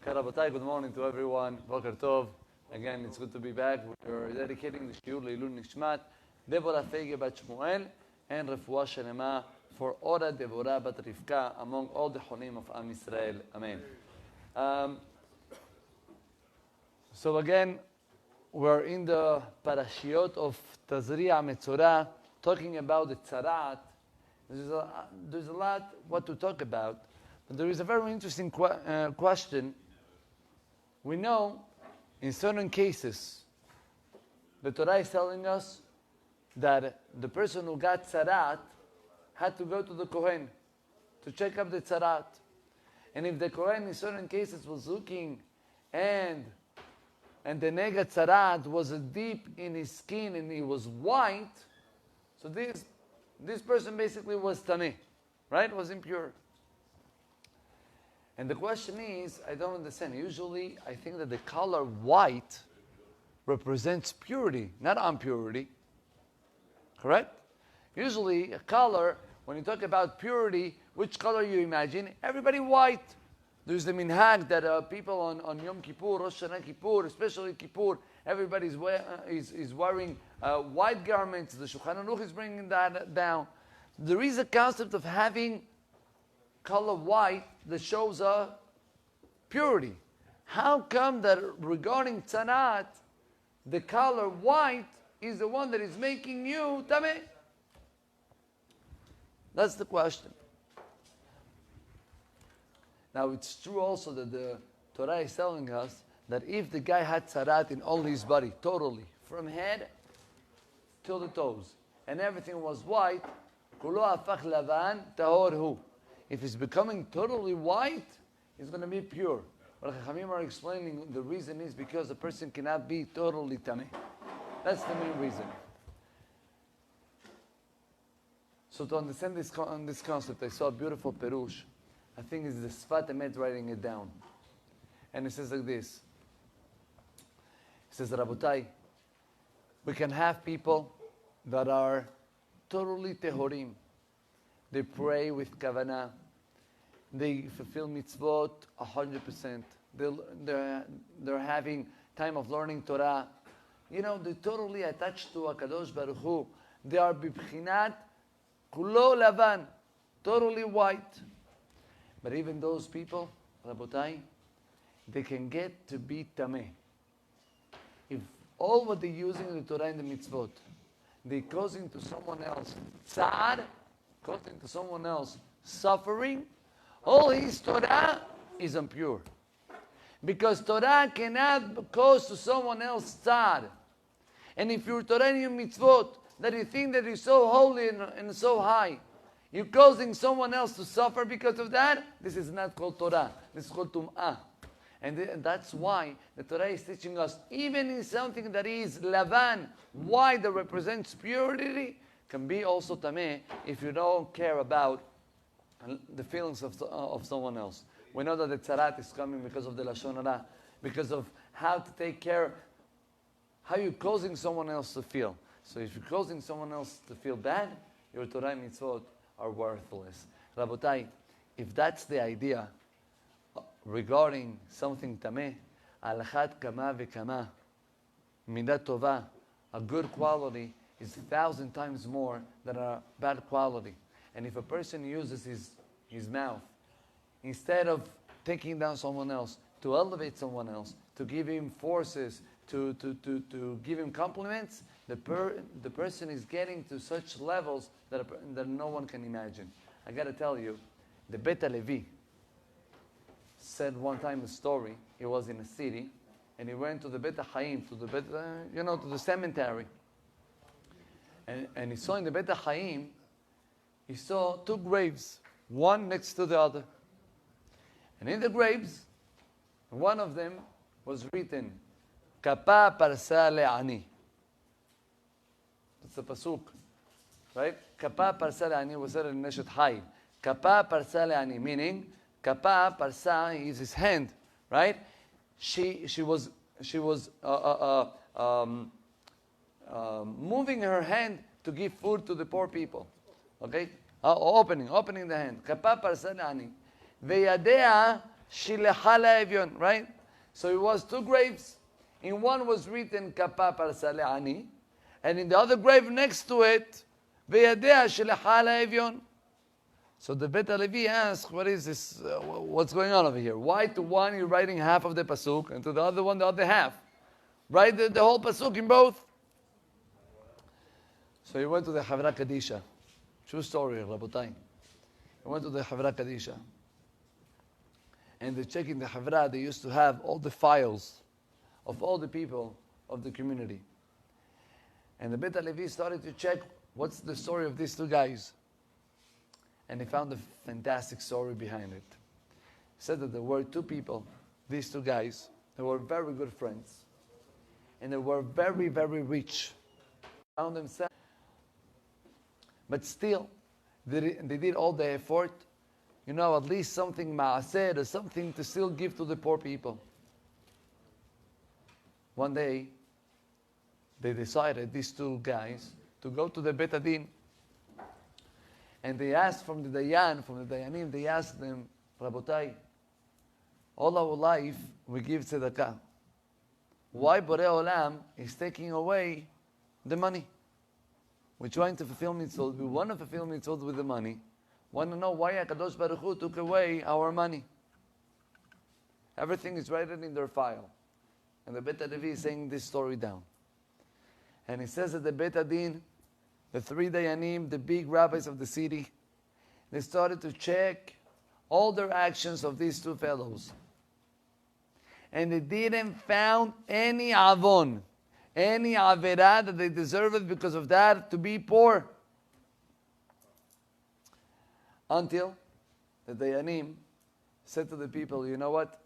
Rabbi, good morning to everyone. Boker Tov. Again, it's good to be back. We're dedicating the shiur Leilul Nishmat, Deborah Feige bat Shmuel, and Refuah Shelema for Ora Deborah bat Rivka, among all the Cholim of Am Yisrael. Amen. So again, we're in the parashiot of Tazria Metzorah, talking about the Tzarat. There's a lot what to talk about, but there is a very interesting question. We know in certain cases, the Torah is telling us that the person who got Tzarat had to go to the Kohen to check up the Tzarat. And if the Kohen in certain cases was looking and the Nega Tzarat was deep in his skin and he was white, so this person basically was Tameh, right? Was impure. And the question is, I don't understand. Usually, I think that the color white represents purity, not impurity. Correct? Usually, a color, when you talk about purity, which color you imagine? Everybody white. There's the minhag that people on Yom Kippur, Rosh Hashanah Kippur, especially Kippur, everybody is wearing white garments. The Shulchan Aruch is bringing that down. There is a concept of having color white that shows purity. How come that regarding Tzarat, the color white is the one that is making you Tameh? That's the question. Now it's true also that the Torah is telling us that if the guy had Tzarat in all his body, totally, from head till the toes, and everything was white, Kulo hafach lavan tahor hu. If it's becoming totally white, it's going to be pure. But Chachamim are explaining the reason is because the person cannot be totally tameh. That's the main reason. So to understand this concept, I saw a beautiful perush. I think it's the Sfat Emet writing it down. And it says like this. It says, Rabotai, we can have people that are totally tehorim. They pray with kavanah. They fulfill mitzvot 100%. They're having time of learning Torah. You know, they're totally attached to HaKadosh Baruch Hu. They are bibchinat kulo lavan, totally white. But even those people, Rabotai, they can get to be tameh. If all what they're using in the Torah and the mitzvot, they're causing to someone else tzad, causing to someone else suffering, all his Torah is impure. Because Torah cannot cause to someone else tzad. And if your Torah and your mitzvot, that you think that you're so holy and so high, you're causing someone else to suffer because of that, this is not called Torah. This is called Tum'ah. And that's why the Torah is teaching us, even in something that is lavan, white, that represents purity, can be also tameh if you don't care about the feelings of someone else. We know that the tzarat is coming because of the lashon hara, because of how to take care, how you're causing someone else to feel. So if you're causing someone else to feel bad, your Torah and mitzvot are worthless. Rabotai, if that's the idea regarding something tameh, alachat kama v'kama, midat tova, a good quality is 1,000 times more than a bad quality. And if a person uses his mouth, instead of taking down someone else, to elevate someone else, to give him forces, to give him compliments, the person is getting to such levels that no one can imagine. I got to tell you, the Beit Levi said one time a story. He was in a city, and he went to the Beit Chaim, to the cemetery. And he saw in the Beit Chaim, he saw two graves, one next to the other. And in the graves, one of them was written, Kapa parsa le'ani. That's the pasuk, right? Kapa parsa le'ani was said in Neshet Hai. Kapa parsa le'ani, meaning, Kapa parsa is his hand, right? She was moving her hand to give food to the poor people. Okay? Opening the hand. Kapa parsa le'ani. וידיה Shilecha le'evyon, right? So it was two graves. In one was written Kapa Parsa Le'ani, and in the other grave next to it, Ve'yadea Shilecha le'evyon. So the Bet HaLevi asks, what is this? What's going on over here? Why to one you're writing half of the pasuk, and to the other one the other half? Write the whole pasuk in both. So he went to the Havra Kadisha. True story, Rabotai. He went to the Havra Kadisha. And they check in the Havra, they used to have all the files of all the people of the community. And the Bet HaLevi started to check what's the story of these two guys. And he found a fantastic story behind it. He said that there were two people, these two guys, they were very good friends. And they were very, very rich. Found themselves. But still, they did all the effort, at least something ma'aseh, or something to still give to the poor people. One day, they decided, these two guys, to go to the Bet Adin. And they asked from the Dayanim, they asked them, Rabotai, all our life we give tzedakah. Why Borei Olam is taking away the money? We're trying to fulfill mitzvot. We want to fulfill mitzvot with the money. Want to know why HaKadosh Baruch Hu took away our money? Everything is written in their file. And the Bet HaLevi is saying this story down. And he says that the Bet Adin, the three Dayanim, the big rabbis of the city, they started to check all their actions of these two fellows. And they didn't found any avon, any averah that they deserved because of that to be poor. Until the Dayanim said to the people, you know what?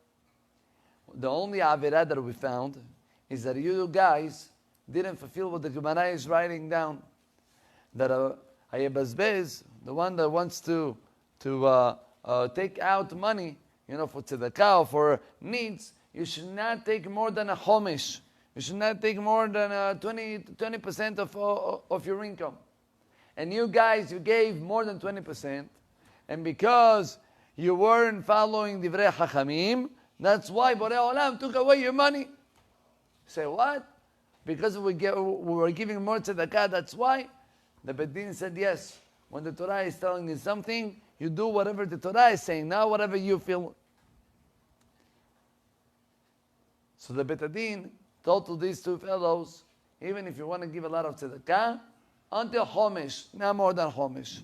The only averah that we found is that you guys didn't fulfill what the Gemara is writing down. That Ayebazbez, the one that wants to take out money, for tzedakah or for needs, you should not take more than a chomesh. You should not take more than 20% of your income. And you guys, you gave more than 20%, and because you weren't following Divrei Chachamim, that's why Borei Olam took away your money. Say what? Because we were giving more tzedakah, that's why? The Bet Din said, yes, when the Torah is telling you something, you do whatever the Torah is saying, not whatever you feel. So the Bet Din told to these two fellows, even if you want to give a lot of tzedakah, until chomesh, not more than chomesh.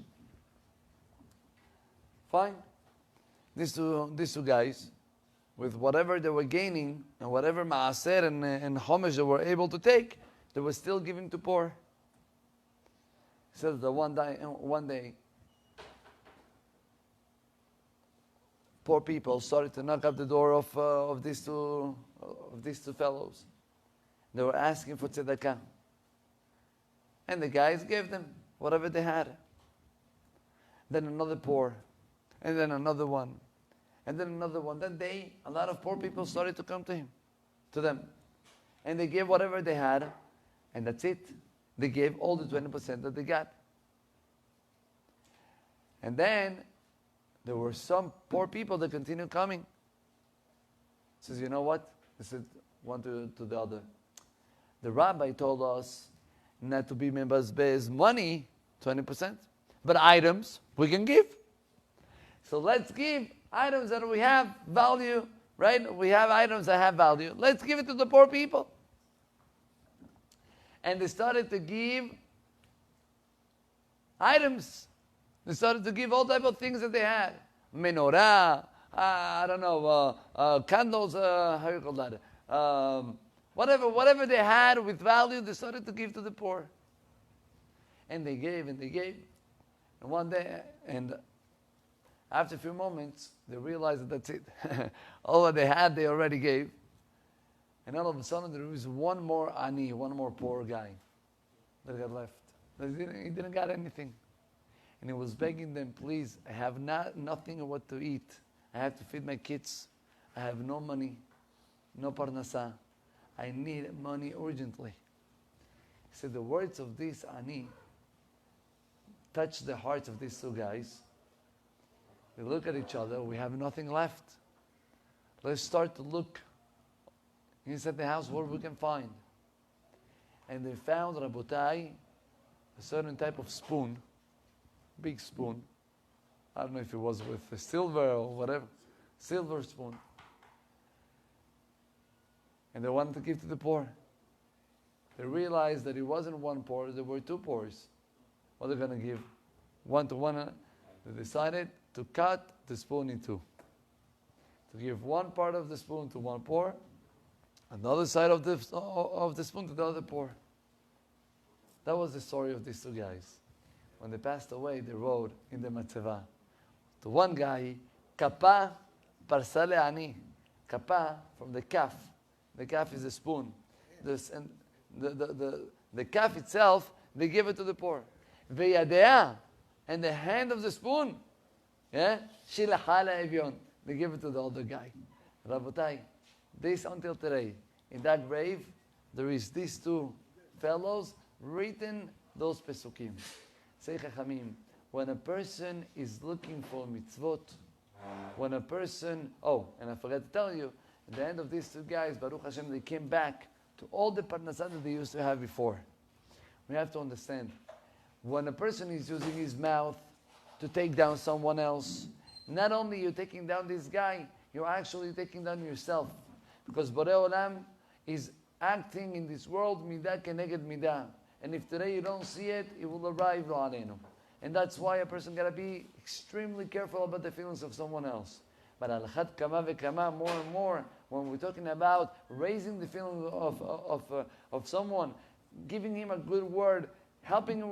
Fine. These two guys, with whatever they were gaining, and whatever maaser and chomesh they were able to take, they were still giving to poor. He says that one day, poor people started to knock up the door of these two fellows. They were asking for tzedakah, and the guys gave them whatever they had. Then another poor, and then another one, and then another one. That day, a lot of poor people started to come to them, and they gave whatever they had, and that's it. They gave all the 20% that they got. And then there were some poor people that continued coming. He says, you know what? They said one to the other. The rabbi told us not to be members' money, 20%, but items we can give. So let's give items that we have value, right? We have items that have value. Let's give it to the poor people. And they started to give items. They started to give all type of things that they had. Menorah, candles, how you call that? Whatever they had with value, they started to give to the poor. And they gave, and they gave. And one day, and after a few moments, they realized that that's it. All that they had, they already gave. And all of a sudden, there was one more ani, one more poor guy that got left. He didn't got anything. And he was begging them, please, I have nothing what to eat. I have to feed my kids. I have no money, no parnasa. I need money urgently. He said the words of this ani touched the hearts of these two guys. We look at each other, we have nothing left. let's start to look inside the house what we can find. And they found, Rabotai, a certain type of spoon, big spoon. I don't know if it was with a silver or whatever, silver spoon. And they wanted to give to the poor. They realized that it wasn't one poor, there were two poors. What are they going to give? One to one. They decided to cut the spoon in two. To give one part of the spoon to one poor, another side of the spoon to the other poor. That was the story of these two guys. When they passed away, they wrote in the Matzevah. To one guy, Kapa parsale ani. Kapa from the kaf. The kaf is a spoon. The kaf itself, they give it to the poor. Veyadea, and the hand of the spoon, yeah, shilachala evyon, they give it to the other guy. Rabotai, this until today, in that grave, there is these two fellows written those pesukim. Say Chachamim, when a person is looking for mitzvot, when a person, and I forgot to tell you, at the end of these two guys, Baruch Hashem, they came back to all the parnasah that they used to have before. We have to understand, when a person is using his mouth to take down someone else, not only you're taking down this guy, you're actually taking down yourself. Because Borei Olam is acting in this world, midah keneged midah. And if today you don't see it, it will arrive la'aleinu. And that's why a person got to be extremely careful about the feelings of someone else. But al-chat kama v'kama, more and more, when we're talking about raising the feeling of someone, giving him a good word, helping him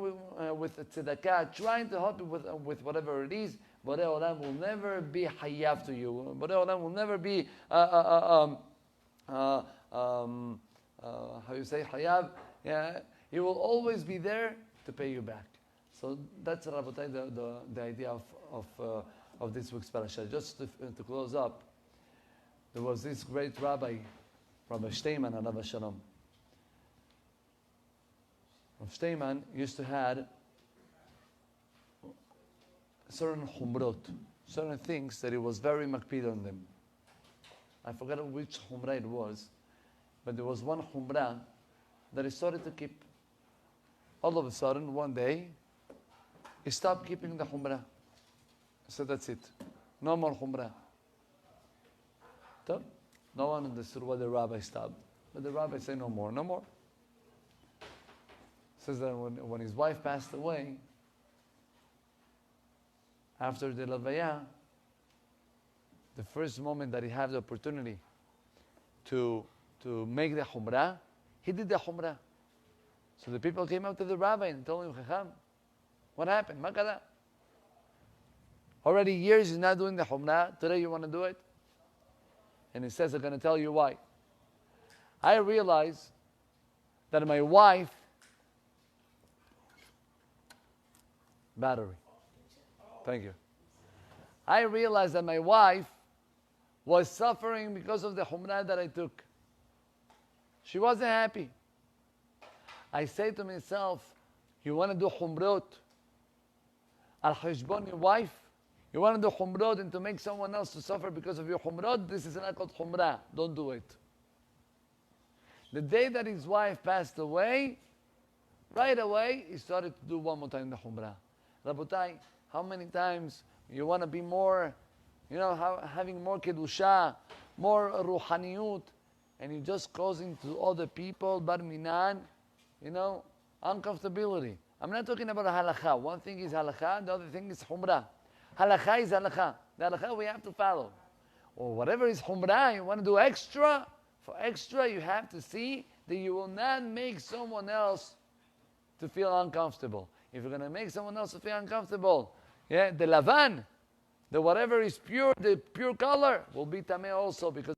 with tzedakah, trying to help him with whatever it is, Borei Olam will never be hayav to you. Borei Olam will never be, how you say, hayav? Yeah, he will always be there to pay you back. So that's, Rabotai, the idea of this week's parasha. Just to close up, there was this great Rabbi, Rabbi Steinman, alav shalom. Rabbi Steinman used to have certain humrot, certain things that he was very makpid on them. I forgot which humrah it was, but there was one humrah that he started to keep. All of a sudden, one day, he stopped keeping the humrah. So that's it. No more humrah. No one understood why the rabbi stopped. But the rabbi said no more, no more. Says that when his wife passed away, after the Lavaya, the first moment that he had the opportunity to make the humrah, he did the humrah. So the people came up to the rabbi and told him, Chacham, what happened? Makada. Already years he's not doing the humrah. Today you want to do it? And he says, I'm going to tell you why. I realize that my wife, battery. Thank you. I realized that my wife was suffering because of the humrah that I took. She wasn't happy. I say to myself, you want to do humrot al hishbon your wife? You want to do humrot and to make someone else to suffer because of your humrot? This is not called humrah. Don't do it. The day that his wife passed away, right away, he started to do one more time the humrah. Rabotai, how many times you want to be more, having more kedusha, more ruhaniyut, and you're just causing to other people, bar minan, uncomfortability. I'm not talking about halakha. One thing is halakha, the other thing is humrah. Halakha is halakha. The halakha we have to follow. Or whatever is humrah, you want to do extra. For extra, you have to see that you will not make someone else to feel uncomfortable. If you're going to make someone else to feel uncomfortable, the lavan, the whatever is pure, the pure color, will be tameh also because